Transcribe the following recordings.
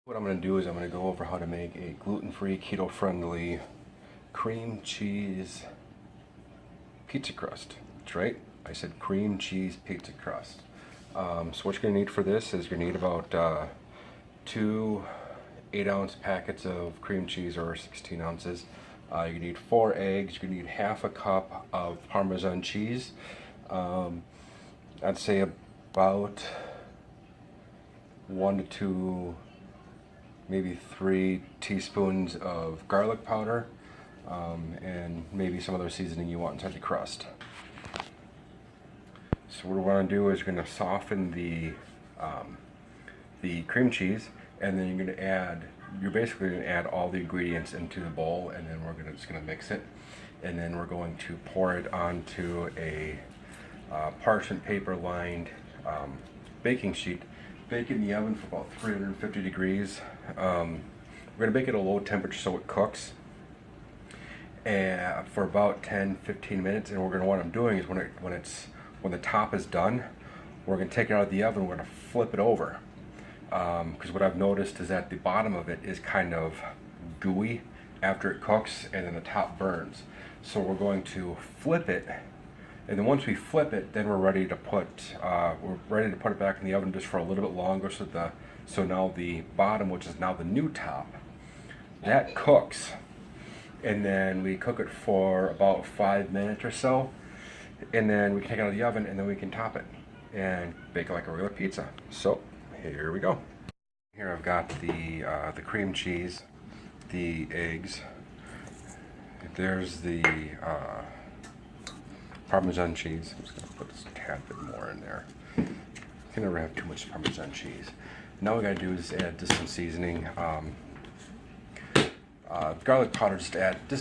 What I'm going to do is I'm going to go over how to make a gluten-free, keto-friendly cream cheese pizza crust. That's right, I said cream cheese pizza crust. So what you're going to need for this is you're going to need about 2 8-ounce packets of cream cheese, or 16 ounces. You need 4 eggs. You're going to need half a cup of Parmesan cheese. I'd say about 1 to 2, maybe 3 teaspoons of garlic powder, and maybe some other seasoning you want inside the crust. So what we want to do is we're going to soften the cream cheese, and then you're basically going to add all the ingredients into the bowl, and then we're just going to mix it, and then we're going to pour it onto a parchment paper lined baking sheet. Bake in the oven for about 350 degrees. We're going to bake it at a low temperature so it cooks for about 10-15 minutes. And what we're going to want doing is when the top is done, we're going to take it out of the oven. We're going to flip it over, because what I've noticed is that the bottom of it is kind of gooey after it cooks, and then the top burns. So we're going to flip it. And then once we flip it, then we're ready to put it back in the oven just for a little bit longer, so now the bottom, which is now the new top, that cooks. And then we cook it for about 5 minutes or so, and then we can take it out of the oven, and then we can top it and bake it like a regular pizza. So here we go. Here I've got the cream cheese, the eggs. There's the Parmesan cheese. I'm just going to put just a tad bit more in there. You can never have too much Parmesan cheese. Now what we got to do is add just some seasoning. Garlic powder just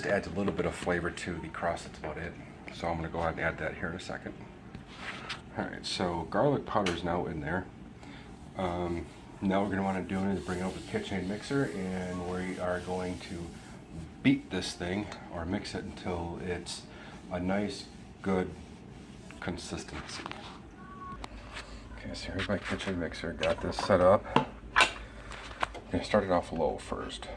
adds a little bit of flavor to the crust. That's about it. So I'm going to go ahead and add that here in a second. Alright, so garlic powder is now in there. Now what we're going to want to do is bring it over the KitchenAid mixer, and we are going to beat this thing, or mix it until it's a nice, good consistency. Okay, so here's my kitchen mixer. Got this set up. I'm going to start it off low first.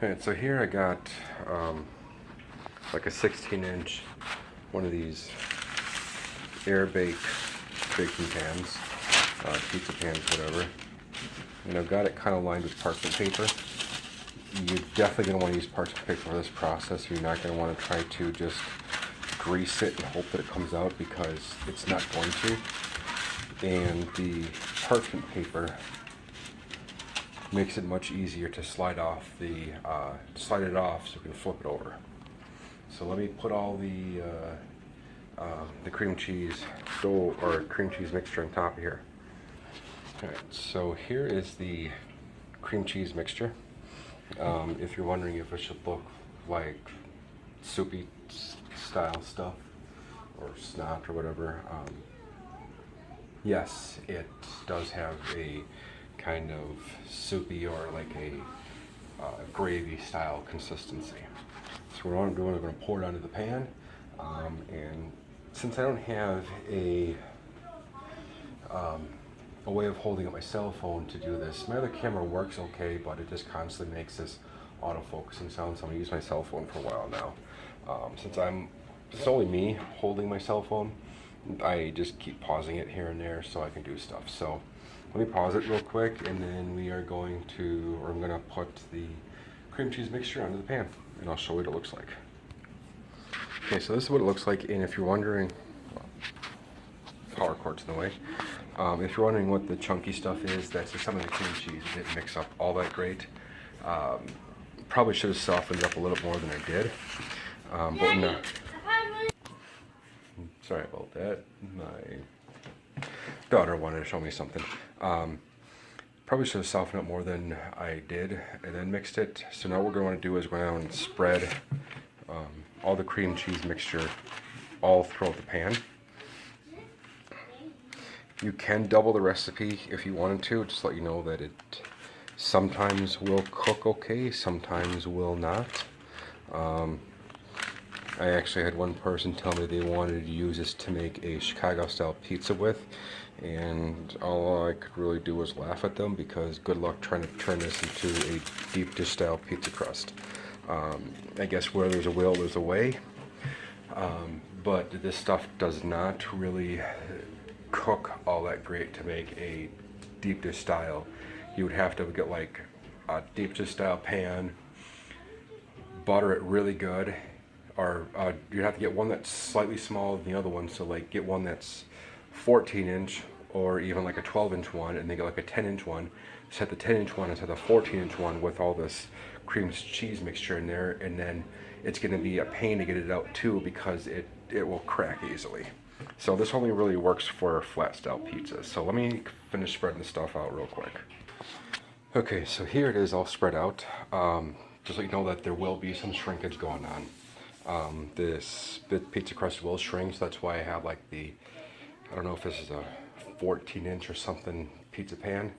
Alright, so here I got like a 16-inch one of these air-baked baking pans, pizza pans, whatever. And I've got it kind of lined with parchment paper. You're definitely going to want to use parchment paper for this process. You're not going to want to try to just grease it and hope that it comes out, because it's not going to. And the parchment paper makes it much easier to slide it off so you can flip it over. So let me put all the the cream cheese dough or cream cheese mixture on top of here. Alright, so here is the cream cheese mixture. If you're wondering if it should look like soupy style stuff or snot or whatever, yes, it does have a kind of soupy or like a gravy style consistency. So what I'm doing, I'm going to pour it onto the pan, and since I don't have a way of holding up my cell phone to do this, my other camera works okay, but it just constantly makes this autofocusing sound, so I'm going to use my cell phone for a while now. Since it's only me holding my cell phone, I just keep pausing it here and there so I can do stuff. So let me pause it real quick, and then I'm going to put the cream cheese mixture onto the pan, and I'll show you what it looks like. Okay, so this is what it looks like, and if you're wondering, power cord's in the way. If you're wondering what the chunky stuff is, that's just some of the cream cheese. It didn't mix up all that great. Probably should have softened it up a little more than I did. But no. Sorry about that. My daughter wanted to show me something. Probably should have softened up more than I did and then mixed it. So now what we're going to do is we're going to spread all the cream cheese mixture all throughout the pan. You can double the recipe if you wanted to, just let you know that it sometimes will cook okay, sometimes will not. I actually had one person tell me they wanted to use this to make a Chicago style pizza with, and all I could really do was laugh at them, because good luck trying to turn this into a deep dish style pizza crust. I guess where there's a will, there's a way, but this stuff does not really cook all that great to make a deep dish style. You would have to get like a deep dish style pan, butter it really good, or you'd have to get one that's slightly smaller than the other one, so like get one that's 14-inch or even like a 12-inch one, and then get like a 10-inch one. Set the 10-inch one into the 14-inch one with all this cream cheese mixture in there, and then it's going to be a pain to get it out too, because it will crack easily. So this only really works for flat style pizzas. So let me finish spreading the stuff out real quick. Okay, so here it is all spread out. Just so you know that there will be some shrinkage going on. This pizza crust will shrink, so that's why I have like I don't know if this is a 14-inch or something pizza pan,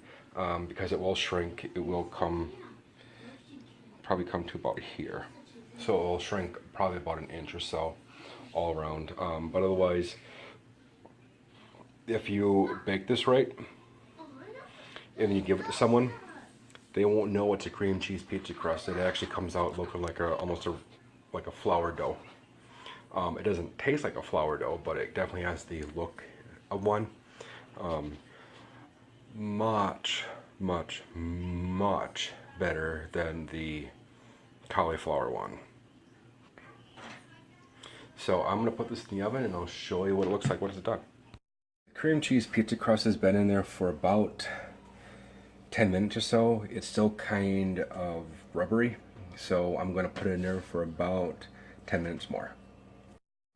because it will shrink. It will probably come to about here. So it will shrink probably about an inch or so all around. But otherwise, if you bake this right and you give it to someone, they won't know it's a cream cheese pizza crust. It actually comes out looking like almost like a flour dough. It doesn't taste like a flour dough, but it definitely has the look of one. Much better than the cauliflower one. So I'm going to put this in the oven and I'll show you what it looks like once it's done. Cream cheese pizza crust has been in there for about 10 minutes or so. It's still kind of rubbery, so I'm going to put it in there for about 10 minutes more.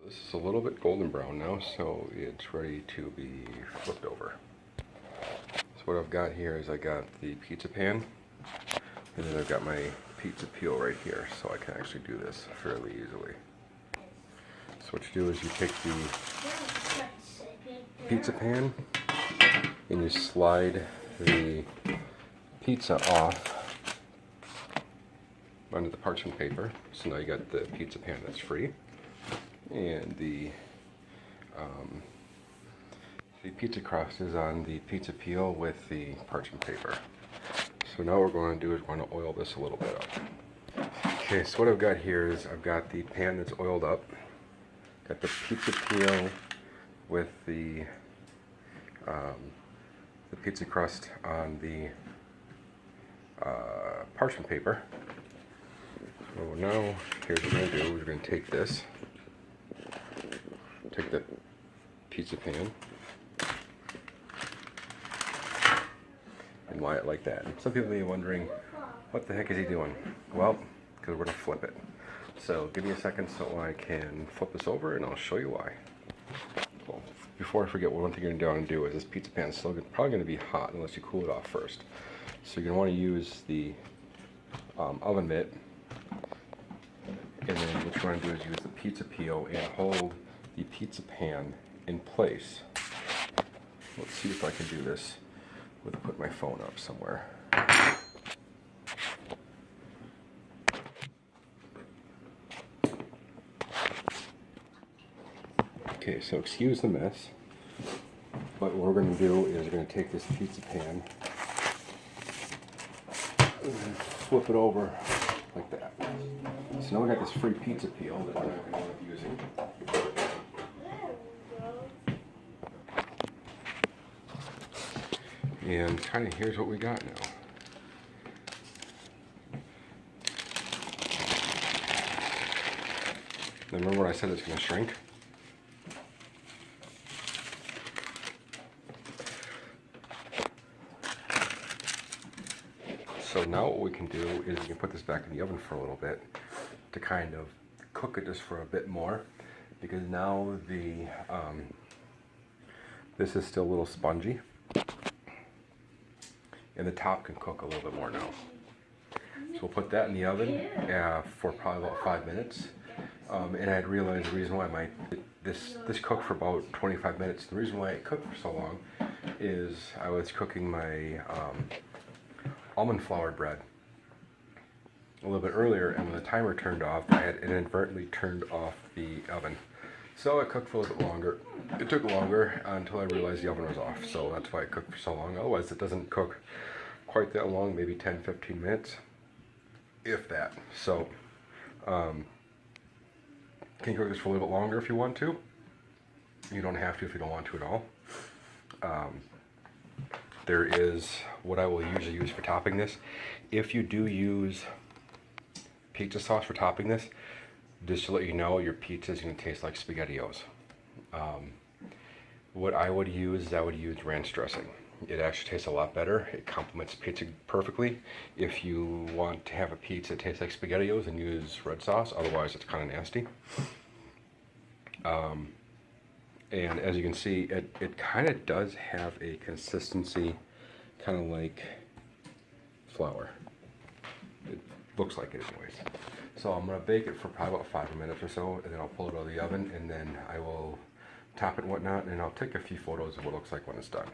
This is a little bit golden brown now, so it's ready to be flipped over. So what I've got here is I got the pizza pan, and then I've got my pizza peel right here, so I can actually do this fairly easily. So what you do is you take the pizza pan and you slide the pizza off onto the parchment paper. So now you got the pizza pan that's free, and the pizza crust is on the pizza peel with the parchment paper. So now what we're going to do is we're going to oil this a little bit up. Okay, so what I've got here is I've got the pan that's oiled up, got the pizza peel with the pizza crust on the parchment paper. So now here's what we're going to do. We're going to take this, take the pizza pan, and lie it like that. Some people may be wondering, what the heck is he doing? Well, because we're going to flip it. So give me a second so I can flip this over and I'll show you why. Well, before I forget, one thing you're going to do is this pizza pan is still probably going to be hot unless you cool it off first. So you're going to want to use the oven mitt, and then what you want to do is use the pizza peel and hold the pizza pan in place. Let's see if I can do this with put my phone up somewhere. Okay, so excuse the mess, but what we're going to do is we're going to take this pizza pan and flip it over like that. So now we got this free pizza peel that we're not going to end up using. And kind of here's what we got now. Now remember what I said it's going to shrink? So now what we can do is we can put this back in the oven for a little bit to kind of cook it just for a bit more, because now this is still a little spongy and the top can cook a little bit more now. So we'll put that in the oven for probably about 5 minutes. And I'd realized the reason why this cooked for about 25 minutes. The reason why it cooked for so long is I was cooking my almond flour bread a little bit earlier, and when the timer turned off, I had inadvertently turned off the oven. So it cooked for a little bit longer. It took longer until I realized the oven was off, so that's why it cooked for so long. Otherwise it doesn't cook quite that long, maybe 10-15 minutes, if that. So can you cook this for a little bit longer if you want to. You don't have to if you don't want to at all. There is what I will usually use for topping this. If you do use pizza sauce for topping this, just to let you know, your pizza is going to taste like SpaghettiOs. What I would use is I would use ranch dressing. It actually tastes a lot better. It complements pizza perfectly. If you want to have a pizza that tastes like SpaghettiOs, then use red sauce. Otherwise, it's kind of nasty. And as you can see, it kind of does have a consistency kind of like flour. It looks like it anyways. So I'm going to bake it for probably about 5 minutes or so, and then I'll pull it out of the oven, and then I will top it and whatnot, and I'll take a few photos of what it looks like when it's done.